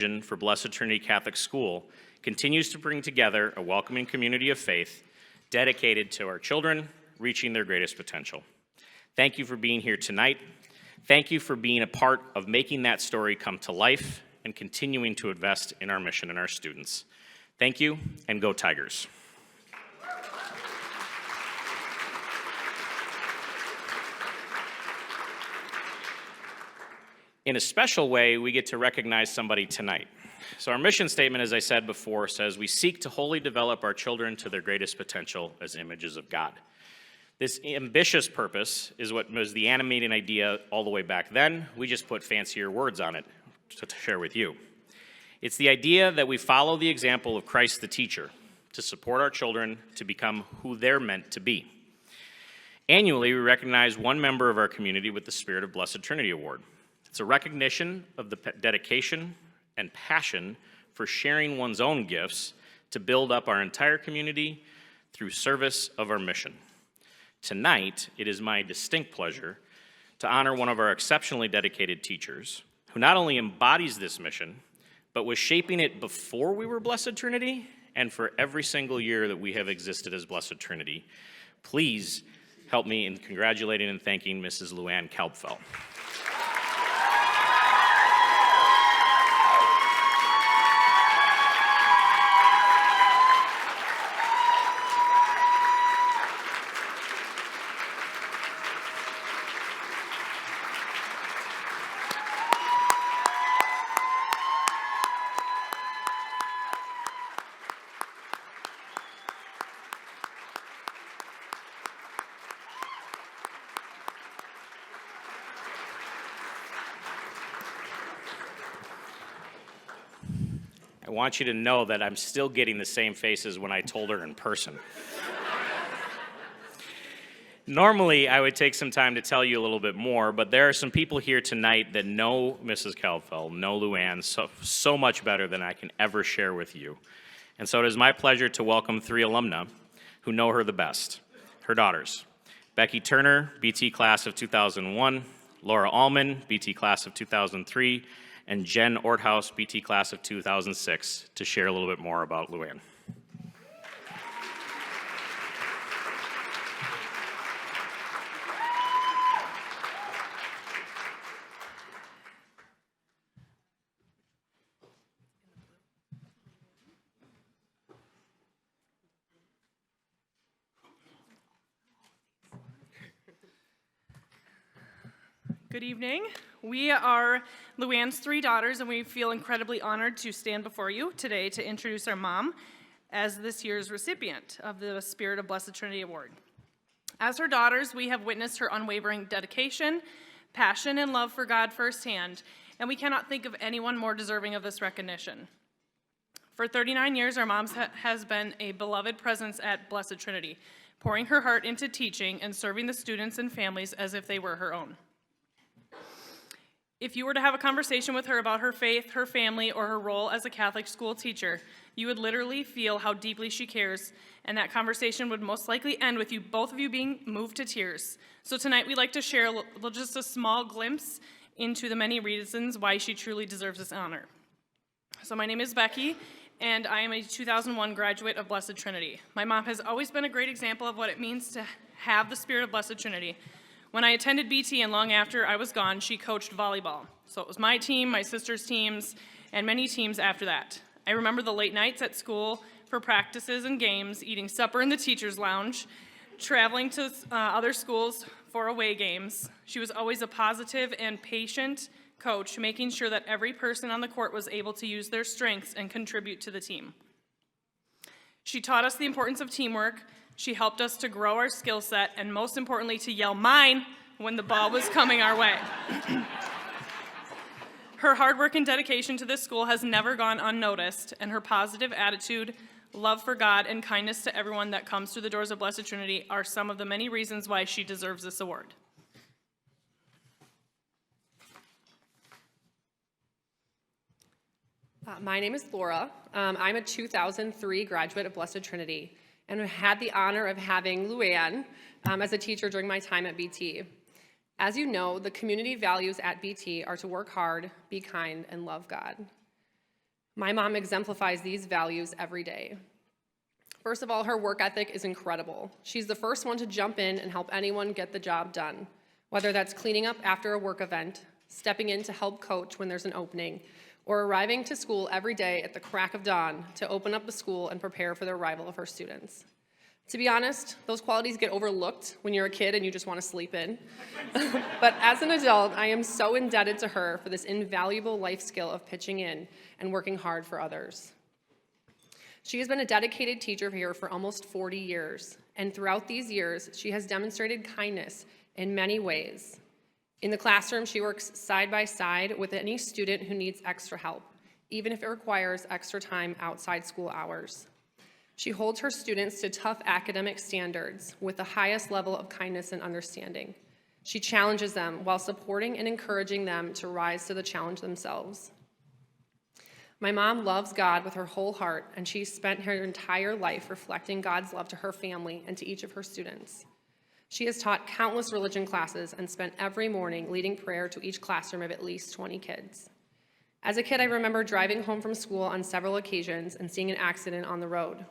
For Blessed Trinity Catholic School continues to bring together a welcoming community of faith dedicated to our children reaching their greatest potential. Thank you for being here tonight. Thank you for being a part of making that story come to life and continuing to invest in our mission and our students. Thank you, and go Tigers. In a special way, we get to recognize somebody tonight. So our mission statement, as I said before, says we seek to wholly develop our children to their greatest potential as images of God. This ambitious purpose is what was the animating idea all the way back then. We just put fancier words on it to share with you. It's the idea that we follow the example of Christ the teacher to support our children to become who they're meant to be. Annually, we recognize one member of our community with the Spirit of Blessed Trinity Award. It's a recognition of the dedication and passion for sharing one's own gifts to build up our entire community through service of our mission. Tonight, it is my distinct pleasure to honor one of our exceptionally dedicated teachers who not only embodies this mission, but was shaping it before we were Blessed Trinity and for every single year that we have existed as Blessed Trinity. Please help me in congratulating and thanking Mrs. LuAnn Kalbfell. I want you to know that I'm still getting the same faces when I told her in person. Normally, I would take some time to tell you a little bit more, but there are some people here tonight that know Mrs. Kalbfell, know LuAnn so much better than I can ever share with you. And so it is my pleasure to welcome 3 alumna who know her the best. Her daughters, Becky Turner, BT class of 2001, Laura Allman, BT class of 2003, and Jen Orthouse, BT class of 2006, to share a little bit more about LuAnn. Good evening. We are LuAnn's 3 daughters, and we feel incredibly honored to stand before you today to introduce our mom as this year's recipient of the Spirit of Blessed Trinity Award. As her daughters, we have witnessed her unwavering dedication, passion, and love for God firsthand, and we cannot think of anyone more deserving of this recognition. For 39 years, our mom has been a beloved presence at Blessed Trinity, pouring her heart into teaching and serving the students and families as if they were her own. If you were to have a conversation with her about her faith, her family, or her role as a Catholic school teacher, you would literally feel how deeply she cares, and that conversation would most likely end with you, both of you, being moved to tears. So tonight we'd like to share just a small glimpse into the many reasons why she truly deserves this honor. So my name is Becky, and I am a 2001 graduate of Blessed Trinity. My mom has always been a great example of what it means to have the Spirit of Blessed Trinity. When I attended BT and long after I was gone, she coached volleyball. So it was my team, my sister's teams, and many teams after that. I remember the late nights at school for practices and games, eating supper in the teacher's lounge, traveling to other schools for away games. She was always a positive and patient coach, making sure that every person on the court was able to use their strengths and contribute to the team. She taught us the importance of teamwork. She helped us to grow our skill set, and most importantly, to yell "mine" when the ball was coming our way. Her hard work and dedication to this school has never gone unnoticed, and her positive attitude, love for God, and kindness to everyone that comes through the doors of Blessed Trinity are some of the many reasons why she deserves this award. My name is Laura. I'm a 2003 graduate of Blessed Trinity, and had the honor of having LuAnn as a teacher during my time at BT. As you know, the community values at BT are to work hard, be kind, and love God. My mom exemplifies these values every day. First of all, her work ethic is incredible. She's the first one to jump in and help anyone get the job done, whether that's cleaning up after a work event, stepping in to help coach when there's an opening, or arriving to school every day at the crack of dawn to open up the school and prepare for the arrival of her students. To be honest, those qualities get overlooked when you're a kid and you just want to sleep in. But as an adult, I am so indebted to her for this invaluable life skill of pitching in and working hard for others. She has been a dedicated teacher here for almost 40 years, and throughout these years, she has demonstrated kindness in many ways. In the classroom, she works side by side with any student who needs extra help, even if it requires extra time outside school hours. She holds her students to tough academic standards with the highest level of kindness and understanding. She challenges them while supporting and encouraging them to rise to the challenge themselves. My mom loves God with her whole heart, and she spent her entire life reflecting God's love to her family and to each of her students. She has taught countless religion classes and spent every morning leading prayer to each classroom of at least 20 kids. As a kid, I remember driving home from school on several occasions and seeing an accident on the road.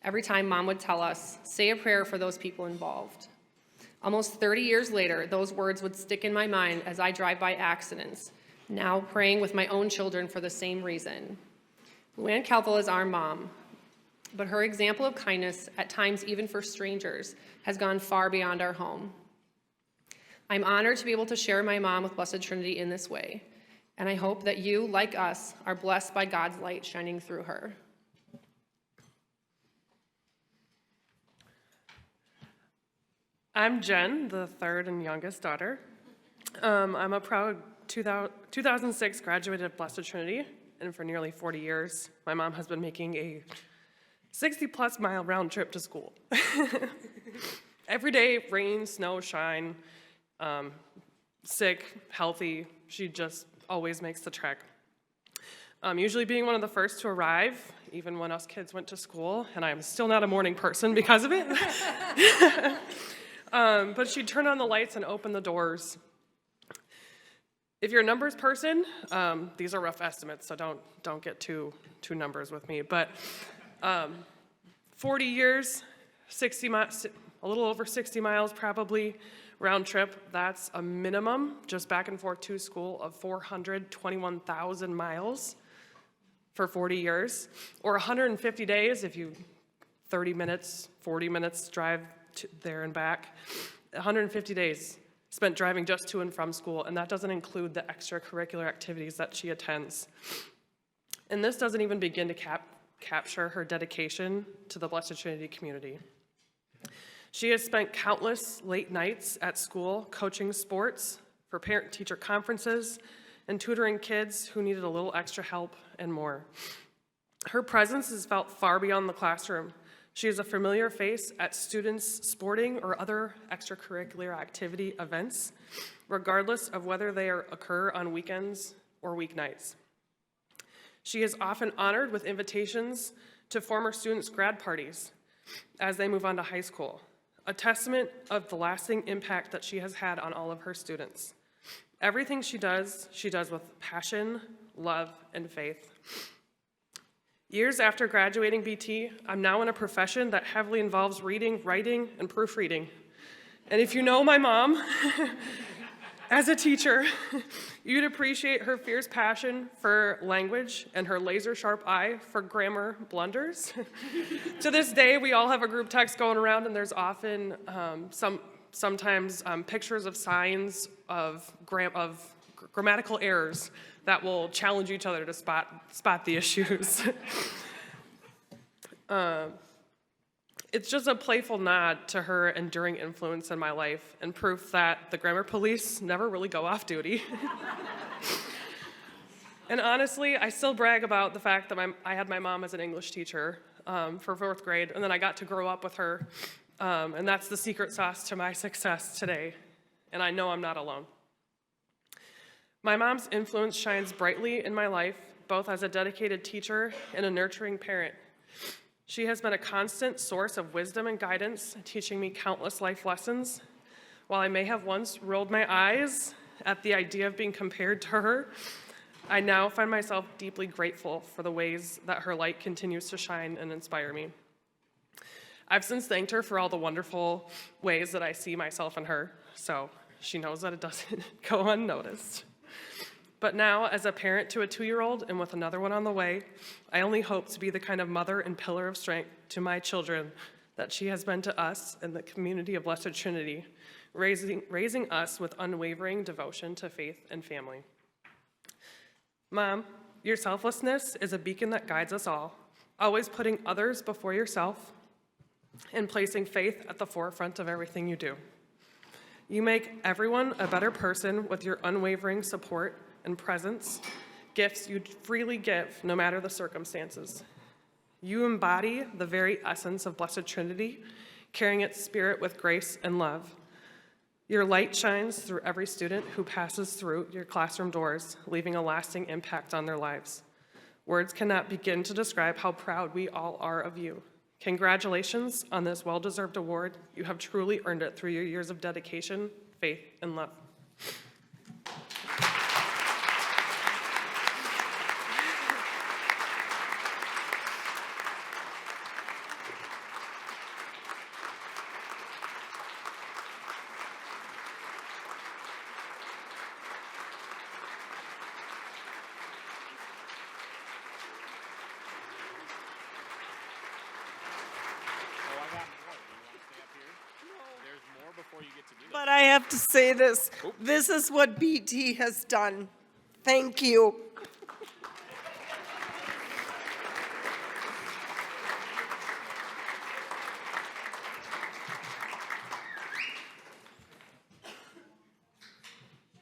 Every time, Mom would tell us, "Say a prayer for those people involved." Almost 30 years later, those words would stick in my mind as I drive by accidents, now praying with my own children for the same reason. LuAnn Kalbfell is our mom, but her example of kindness, at times even for strangers, has gone far beyond our home. I'm honored to be able to share my mom with Blessed Trinity in this way, and I hope that you, like us, are blessed by God's light shining through her. I'm Jen, the third and youngest daughter. I'm a proud 2006 graduate of Blessed Trinity, and for nearly 40 years, my mom has been making a 60-plus mile round trip to school. Every day, rain, snow, shine, sick, healthy, she just always makes the trek. Usually being one of the first to arrive, even when us kids went to school, and I'm still not a morning person because of it. But she'd turn on the lights and open the doors. If you're a numbers person, these are rough estimates, so don't get too numbers with me. But 40 years, 60 miles, a little over 60 miles probably round trip. That's a minimum, just back and forth to school, of 421,000 miles for 40 years, or 150 days if you 30 minutes, 40 minutes drive there and back. 150 days spent driving just to and from school, and that doesn't include the extracurricular activities that she attends. And this doesn't even begin to capture her dedication to the Blessed Trinity community. She has spent countless late nights at school coaching sports, for parent-teacher conferences, and tutoring kids who needed a little extra help and more. Her presence is felt far beyond the classroom. She is a familiar face at students' sporting or other extracurricular activity events, regardless of whether they occur on weekends or weeknights. She is often honored with invitations to former students' grad parties as they move on to high school, a testament of the lasting impact that she has had on all of her students. Everything she does with passion, love, and faith. Years after graduating BT, I'm now in a profession that heavily involves reading, writing, and proofreading. And if you know my mom, as a teacher, you'd appreciate her fierce passion for language and her laser-sharp eye for grammar blunders. To this day, we all have a group text going around, and there's often sometimes pictures of signs of grammatical errors that will challenge each other to spot the issues. It's just a playful nod to her enduring influence in my life and proof that the grammar police never really go off duty. And honestly, I still brag about the fact that I had my mom as an English teacher for 4th grade, and then I got to grow up with her, and that's the secret sauce to my success today, and I know I'm not alone. My mom's influence shines brightly in my life, both as a dedicated teacher and a nurturing parent. She has been a constant source of wisdom and guidance, teaching me countless life lessons. While I may have once rolled my eyes at the idea of being compared to her, I now find myself deeply grateful for the ways that her light continues to shine and inspire me. I've since thanked her for all the wonderful ways that I see myself in her, so she knows that it doesn't go unnoticed. But now, as a parent to a 2-year-old and with another one on the way, I only hope to be the kind of mother and pillar of strength to my children that she has been to us in the community of Blessed Trinity, raising us with unwavering devotion to faith and family. Mom, your selflessness is a beacon that guides us all, always putting others before yourself and placing faith at the forefront of everything you do. You make everyone a better person with your unwavering support and presence, gifts you freely give no matter the circumstances. You embody the very essence of Blessed Trinity, carrying its spirit with grace and love. Your light shines through every student who passes through your classroom doors, leaving a lasting impact on their lives. Words cannot begin to describe how proud we all are of you. Congratulations on this well-deserved award. You have truly earned it through your years of dedication, faith, and love. But I have to say this. This is what BT has done. Thank you.